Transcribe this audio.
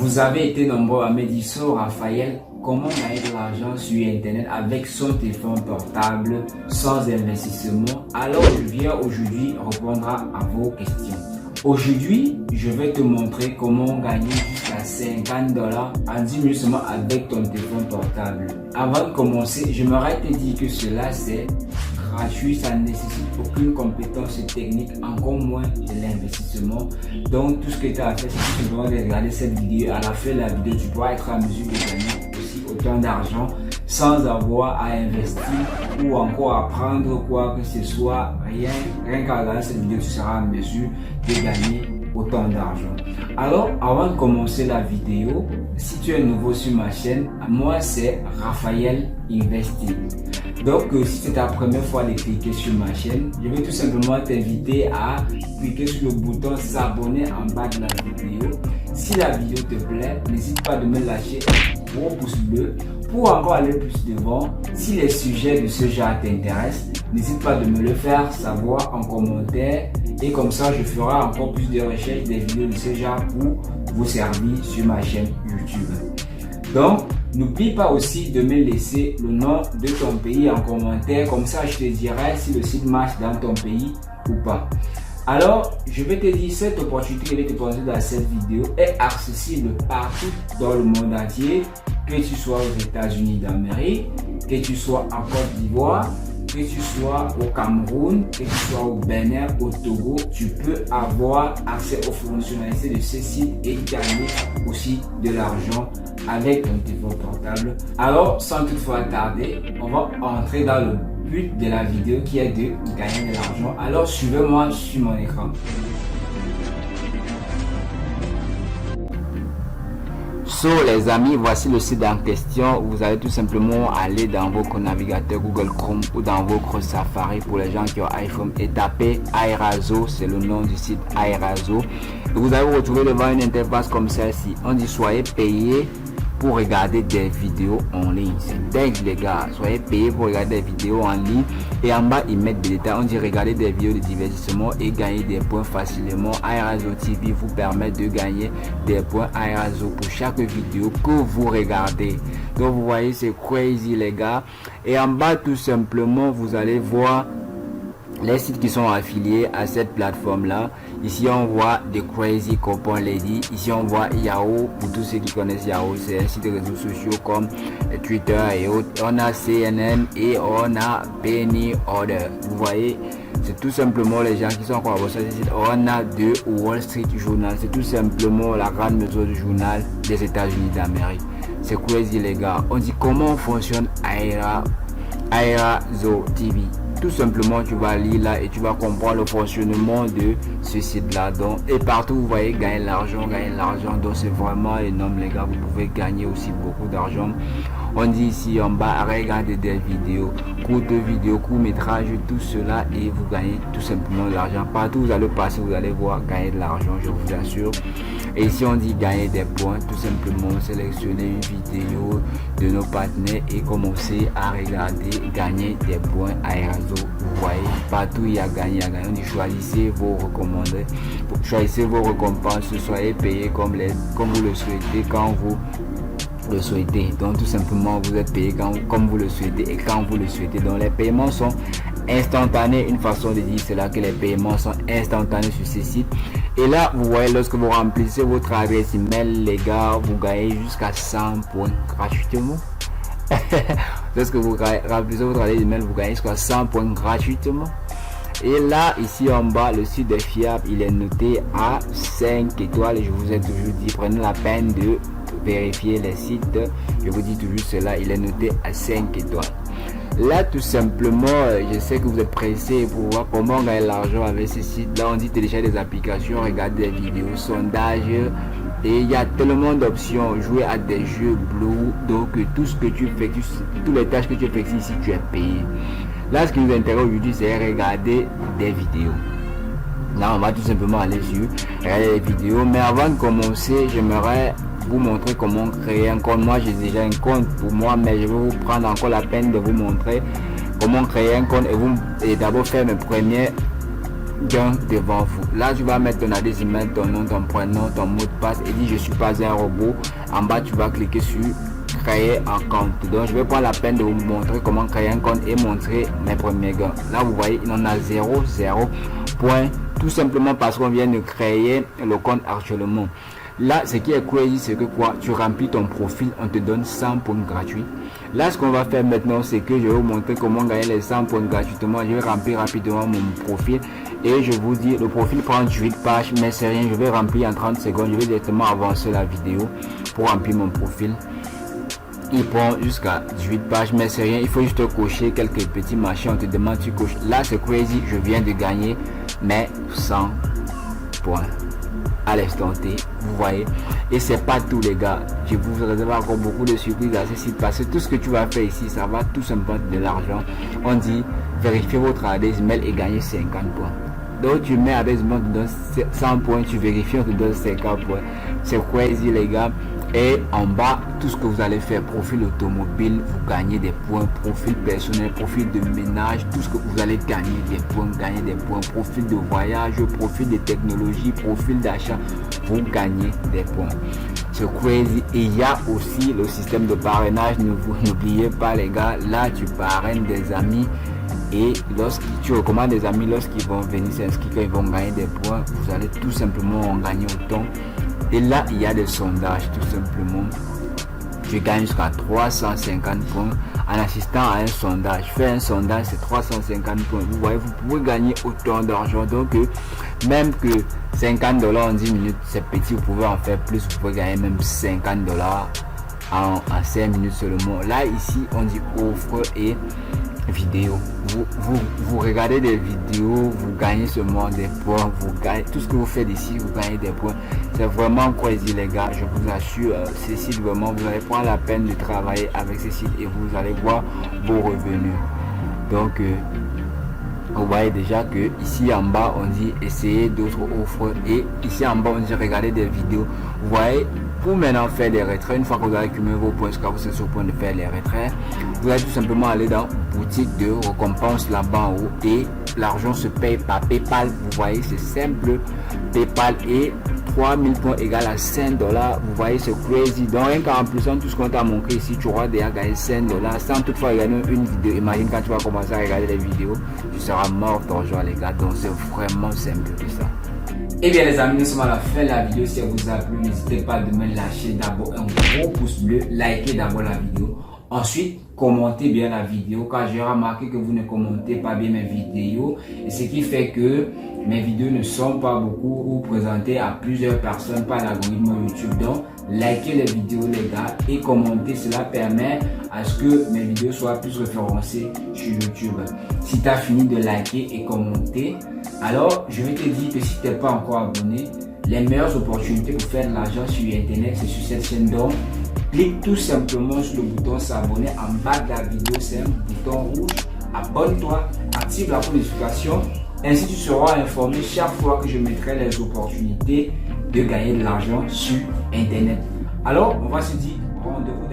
Vous avez été nombreux à me dire sur Raphaël, comment gagner de l'argent sur internet avec son téléphone portable sans investissement. Alors je viens aujourd'hui répondre à vos questions. Aujourd'hui, je vais te montrer comment gagner jusqu'à $50 en 10 minutes seulement avec ton téléphone portable. Avant de commencer, j'aimerais te dire que cela c'est gratuit, ça ne nécessite aucune compétence technique, encore moins de l'investissement. Donc tout ce que tu as à faire, c'est tout simplement de regarder cette vidéo. À la fin de la vidéo, tu pourras être en mesure de gagner aussi autant d'argent sans avoir à investir ou encore à prendre quoi que ce soit. Rien qu'à regarder cette vidéo, tu seras en mesure de gagner autant d'argent. Alors, avant de commencer la vidéo, si tu es nouveau sur ma chaîne, moi c'est Raphaël Investing. Donc, si c'est ta première fois de cliquer sur ma chaîne, je vais tout simplement t'inviter à cliquer sur le bouton s'abonner en bas de la vidéo. Si la vidéo te plaît, n'hésite pas de me lâcher un gros pouce bleu. Pour encore aller plus devant, si les sujets de ce genre t'intéressent, n'hésite pas de me le faire savoir en commentaire et comme ça je ferai encore plus de recherches des vidéos de ce genre pour vous servir sur ma chaîne YouTube. Donc, n'oublie pas aussi de me laisser le nom de ton pays en commentaire, comme ça je te dirai si le site marche dans ton pays ou pas. Alors, je vais te dire, cette opportunité que je vais te présenter dans cette vidéo est accessible partout dans le monde entier, que tu sois aux États-Unis d'Amérique, que tu sois en Côte d'Ivoire, que tu sois au Cameroun, que tu sois au Bénin, au Togo, tu peux avoir accès aux fonctionnalités de ce site et gagner aussi de l'argent avec ton téléphone portable. Alors, sans toutefois tarder, on va entrer dans le but de la vidéo qui est de gagner de l'argent. Alors, suivez-moi sur mon écran. So les amis, voici le site en question. Vous allez tout simplement aller dans votre navigateur Google Chrome ou dans votre Safari pour les gens qui ont iPhone et taper iRazo, c'est le nom du site iRazo. Et vous allez vous retrouver devant une interface comme celle-ci. On dit soyez payé pour regarder des vidéos en ligne. C'est dingue les gars, soyez payés pour regarder des vidéos en ligne. Et en bas ils mettent des détails, on dit regarder des vidéos de divertissement et gagner des points facilement. iRazo TV vous permet de gagner des points iRazo pour chaque vidéo que vous regardez. Donc vous voyez, c'est crazy les gars. Et en bas tout simplement vous allez voir les sites qui sont affiliés à cette plateforme là. Ici on voit The Crazy Coupon Lady, ici on voit Yahoo. Pour tous ceux qui connaissent Yahoo, c'est un site de réseaux sociaux comme Twitter et autres. On a CNN et on a Penny Order. Vous voyez, c'est tout simplement les gens qui sont encore sur ce site. On a The Wall Street Journal, c'est tout simplement la grande maison du journal des États-Unis d'Amérique. C'est crazy les gars. On dit comment fonctionne iRazo TV. Tout simplement tu vas lire là et tu vas comprendre le fonctionnement de ce site là. Donc, et partout vous voyez gagner l'argent. Donc c'est vraiment énorme les gars, vous pouvez gagner aussi beaucoup d'argent. On dit ici en bas, regardez des vidéos, courtes vidéos, court métrage, tout cela et vous gagnez tout simplement de l'argent. Partout où vous allez passer, vous allez voir gagner de l'argent, je vous assure. Et ici on dit gagner des points, tout simplement sélectionner une vidéo de nos partenaires et commencer à regarder, gagner des points iRazo. Vous voyez, partout il y a gagné, On dit choisissez vos recommandés, choisissez vos récompenses, soyez payés comme vous le souhaitez quand vous le souhaitez. Donc tout simplement vous êtes payé comme vous le souhaitez et quand vous le souhaitez. Donc les paiements sont instantanés. Une façon de dire c'est là que les paiements sont instantanés sur ces sites. Et là vous voyez, lorsque vous remplissez votre adresse email les gars, vous gagnez jusqu'à 100 points gratuitement. Lorsque vous remplissez votre adresse email, vous gagnez jusqu'à 100 points gratuitement. Et là, ici en bas, le site est fiable, il est noté à 5 étoiles. Et je vous ai toujours dit, prenez la peine de vérifier les sites. Je vous dis toujours cela, il est noté à 5 étoiles. Là, tout simplement, je sais que vous êtes pressé pour voir comment gagner l'argent avec ce site. Là, on dit télécharger des applications, regarder des vidéos, sondages. Et il y a tellement d'options, jouer à des jeux Blue. Donc, tout ce que tu fais, toutes les tâches que tu effectues ici, tu es payé. Là, ce qui nous intéresse aujourd'hui, c'est regarder des vidéos. Là, on va tout simplement aller sur regarder des vidéos. Mais avant de commencer, j'aimerais vous montrer comment créer un compte. Moi, j'ai déjà un compte pour moi, mais je vais vous prendre encore la peine de vous montrer comment créer un compte et d'abord faire mes premières d'un devant vous. Là, tu vas mettre ton adresse email, ton nom, ton prénom, ton mot de passe et dire je suis pas un robot. En bas, tu vas cliquer sur créer un compte. Donc, je vais prendre la peine de vous montrer comment créer un compte et montrer mes premiers gains. Là, vous voyez, il en a 0 points. Tout simplement parce qu'on vient de créer le compte actuellement. Là, ce qui est crazy, c'est que quoi, tu remplis ton profil, on te donne 100 points gratuits. Là, ce qu'on va faire maintenant, c'est que je vais vous montrer comment gagner les 100 points gratuitement. Je vais remplir rapidement mon profil et je vous dis, le profil prend 8 pages, mais c'est rien, je vais remplir en 30 secondes. Je vais directement avancer la vidéo pour remplir mon profil. Il prend jusqu'à 18 pages, mais c'est rien, il faut juste cocher quelques petits machins, on te demande, tu coches. Là, c'est crazy, je viens de gagner mes 100 points à l'instant T, vous voyez. Et c'est pas tout les gars, je vous réserve encore beaucoup de surprises à ce site parce que tout ce que tu vas faire ici, ça va tout simplement de l'argent. On dit vérifiez votre adresse email et gagner 50 points. Donc tu mets adresse email, on te donne 100 points, tu vérifies, on te donne 50 points. C'est crazy les gars. Et en bas, tout ce que vous allez faire, profil automobile, vous gagnez des points, profil personnel, profil de ménage, tout ce que vous allez gagner des points, profil de voyage, profil de technologie, profil d'achat, vous gagnez des points. C'est crazy. Et il y a aussi le système de parrainage, n'oubliez pas les gars, là tu parraines des amis. Et lorsque tu recommandes des amis, lorsqu'ils vont venir s'inscrire, quand ils vont gagner des points, vous allez tout simplement en gagner autant. Et là, il y a des sondages, tout simplement. Je gagne jusqu'à 350 points en assistant à un sondage. Faire un sondage, c'est 350 points. Vous voyez, vous pouvez gagner autant d'argent. Donc, même que 50 $ en 10 minutes, c'est petit. Vous pouvez en faire plus. Vous pouvez gagner même 50 $ en 5 minutes seulement. Là, ici, on dit offre et vidéo. Vous regardez des vidéos, vous gagnez seulement des points, vous gagnez tout ce que vous faites ici, vous gagnez des points. C'est vraiment crazy les gars, je vous assure, ce site vraiment, vous allez prendre la peine de travailler avec ce site et vous allez voir vos revenus. Donc vous voyez déjà que ici en bas on dit essayer d'autres offres et ici en bas on dit regarder des vidéos. Vous voyez, pour maintenant faire des retraits, une fois que vous avez accumulé vos points, jusqu'à vous êtes sur le point de faire les retraits, vous allez tout simplement aller dans boutique de récompense là-bas en haut et l'argent se paye par PayPal. Vous voyez, c'est simple, PayPal et 3000 points égale à 5 $. Vous voyez, c'est crazy. Donc rien qu'en plus tout ce qu'on t'a montré ici, tu auras déjà gagné 5 $ sans toutefois regarder une vidéo. Imagine quand tu vas commencer à regarder les vidéos, tu seras mort d'argent les gars. Donc c'est vraiment simple que ça. Et bien les amis, nous sommes à la fin de la vidéo. Si elle vous a plu, n'hésitez pas de me lâcher d'abord un gros pouce bleu, likez d'abord la vidéo. Ensuite, commentez bien la vidéo car j'ai remarqué que vous ne commentez pas bien mes vidéos. Et ce qui fait que mes vidéos ne sont pas beaucoup ou présentées à plusieurs personnes par l'algorithme YouTube. Donc, likez les vidéos les gars et commentez. Cela permet à ce que mes vidéos soient plus référencées sur YouTube. Si tu as fini de liker et commenter, alors je vais te dire que si tu n'es pas encore abonné, les meilleures opportunités pour faire de l'argent sur Internet, c'est sur cette chaîne. Donc, clique tout simplement sur le bouton s'abonner en bas de la vidéo, c'est un bouton rouge. Abonne-toi, active la notification, ainsi tu seras informé chaque fois que je mettrai les opportunités de gagner de l'argent sur Internet. Alors, on va se dire rendez-vous